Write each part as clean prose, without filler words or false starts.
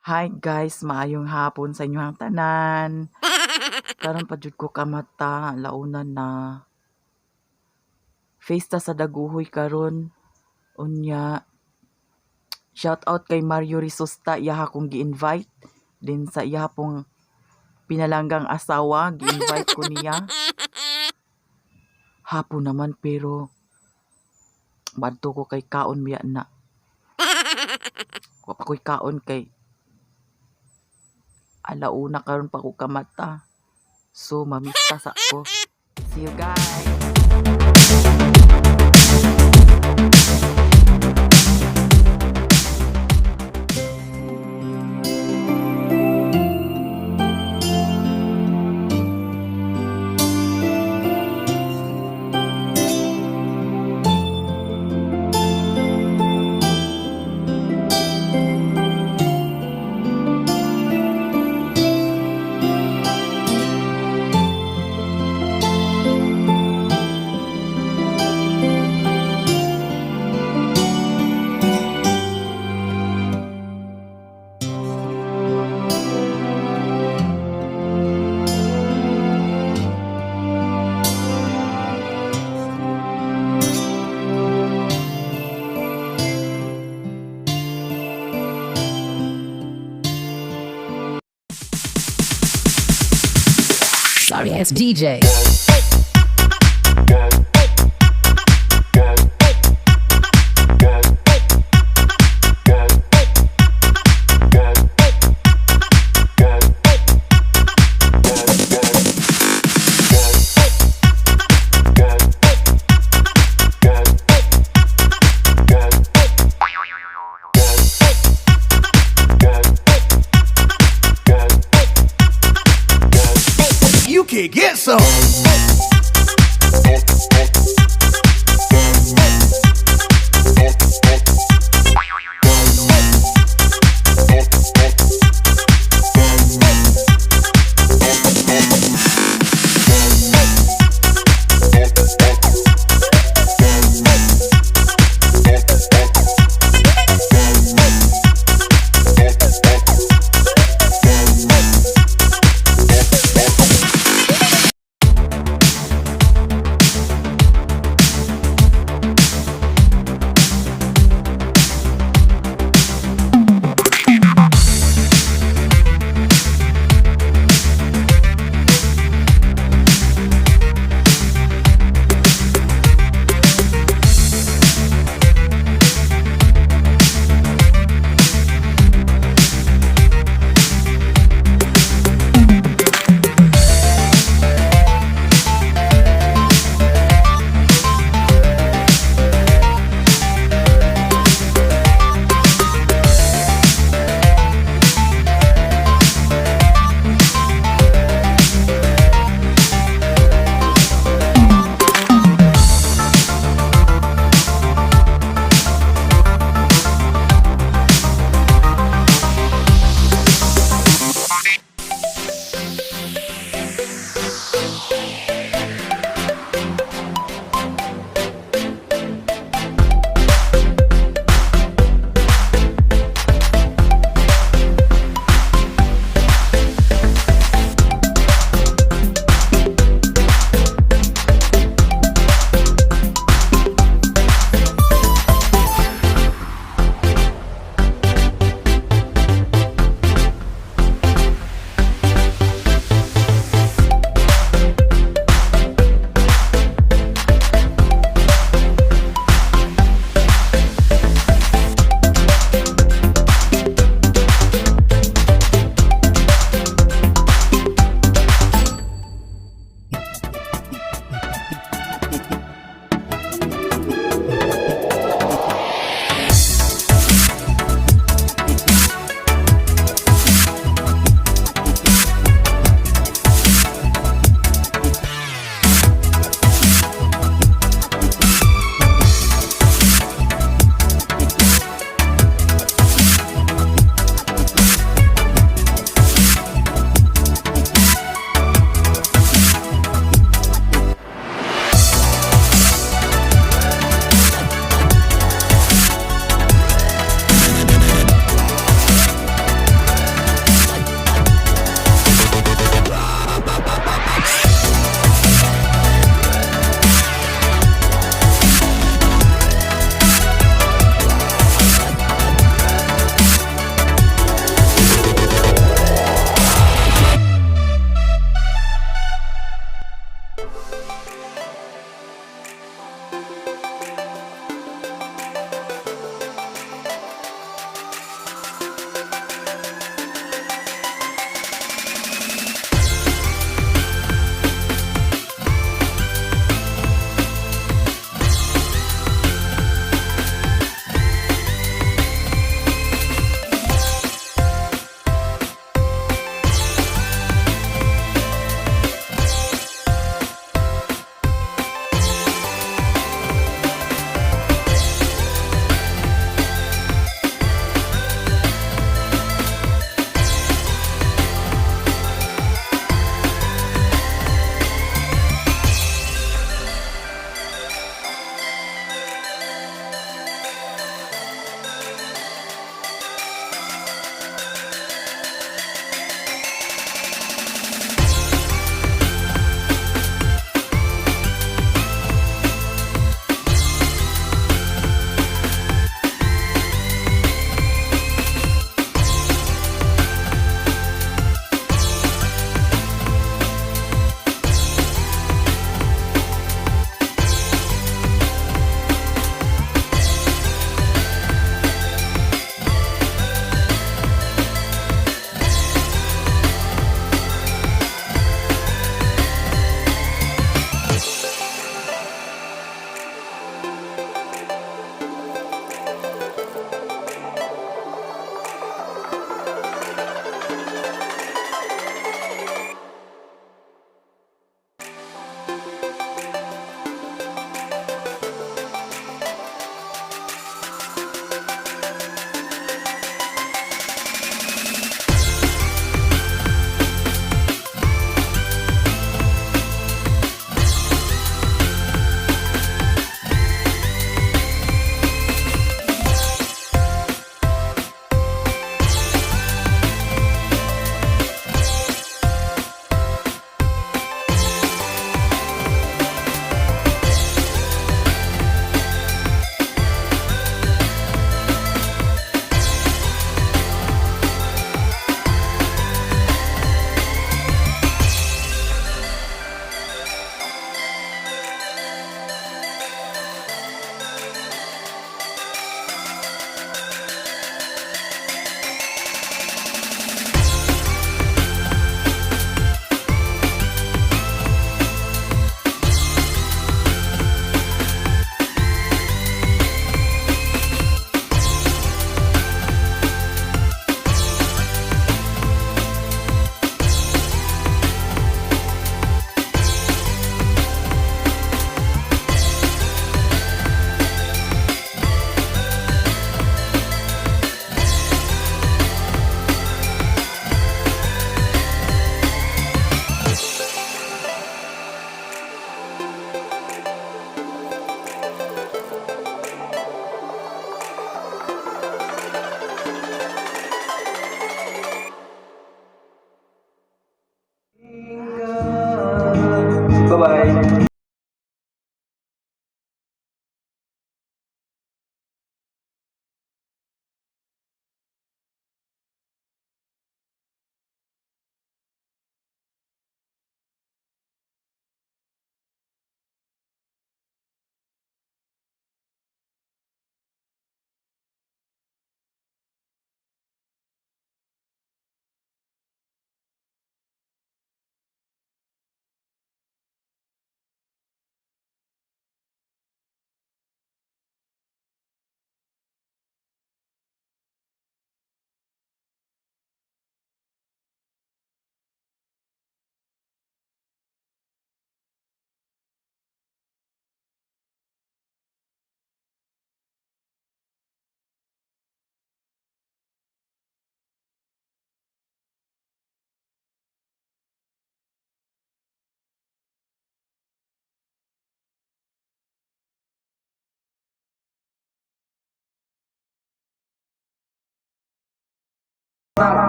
Hi guys, maayong hapon sa inyong tanan. Karon pa jud ko kamata, launan na. Fiesta sa Dagohoy karon. Unya, shout out kay Mario Risosta, iyaha kong gi-invite. Din sa iyaha pong pinalanggang asawa, gi-invite ko niya. Hapon naman pero badto ko kay kaon biya na. Wa pa ko'y kaon kay alauna karon pa ko kamata. So, mamista sa ko. See you guys! Sorry ass DJ. You can get some.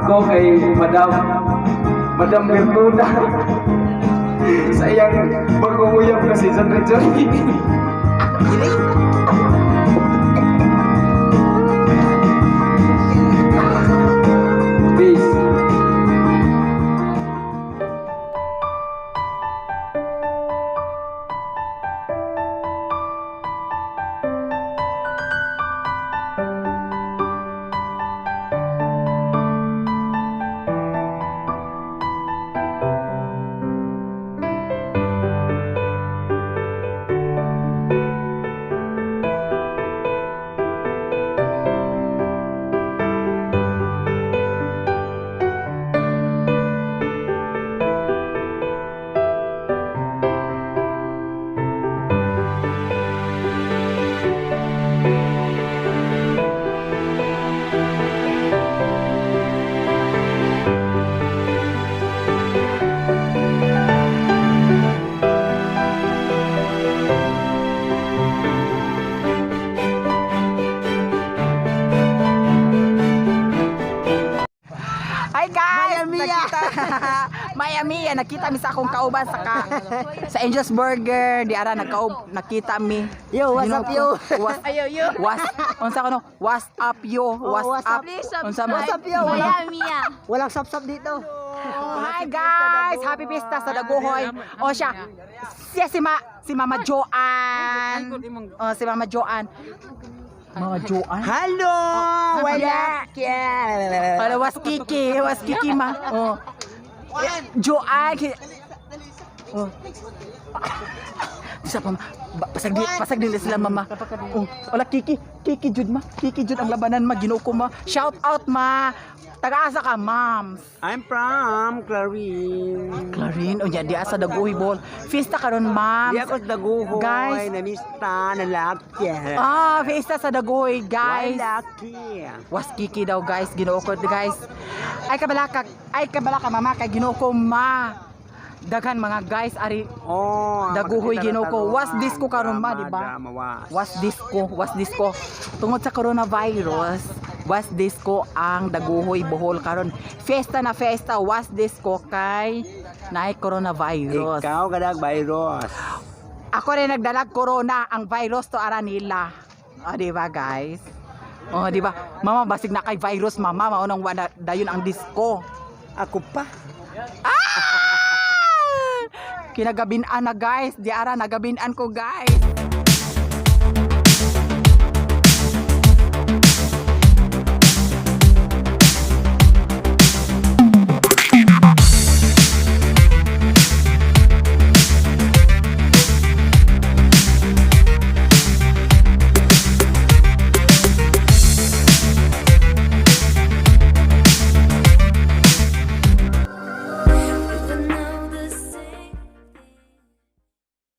Pasko kay Madam Bermuda. Sa iyang pag-umuyap na season na dyan. Peace. Hi guys! Miami, nakita mi sa akong kauban sa Angel's Burger. Di ara nakita mi. Yo, what's up, yo? Unsa ko no? What's up yo? What's up? Unsa man? What's up, yo? Miami ah. Walang sap-sap dito. Hi guys! Happy Fiesta sa Dagohoy. O siya, si Mama Joanne. Si Mama Joanne. Mama Joanne? Hello! Wala kya. Ano, was Kiki ma. Oh. Joanne. Oh. Isa pa ma. Pasag din sila mama. Oh. Wala Kiki jud ma. Kiki jud ang labanan ma, Ginoo ko ma. Shout out ma. Taga-asa ka, ma'am? I'm from Clarine. Clarin, o di asa Dagohoy Bohol Fiesta karon, ma'am. Di ako sa Dagohoy. Guys. Namista, nalakya. Fiesta sa Dagohoy, guys. Walakya. Was Kiki daw, guys. Ginoo ko, guys. Ay kabalaka mama kay Ginoo ko ma. Daghan mga guys ari Dagohoy Ginoo ko. Was disco karon ma, di ba? Was disco. Tungod sa coronavirus, was disco ang Dagohoy Bohol karon. Fiesta na fiesta, was disco kay naay coronavirus. Ikaw kadag virus. Ako rin nagdalag corona, ang virus to ara nila. Di ba guys? Di ba? Mama basig na kay virus mama, maunang wala dayon ang disco. Ako pa. Kinagabinan na guys, di ara nagabinan ko guys.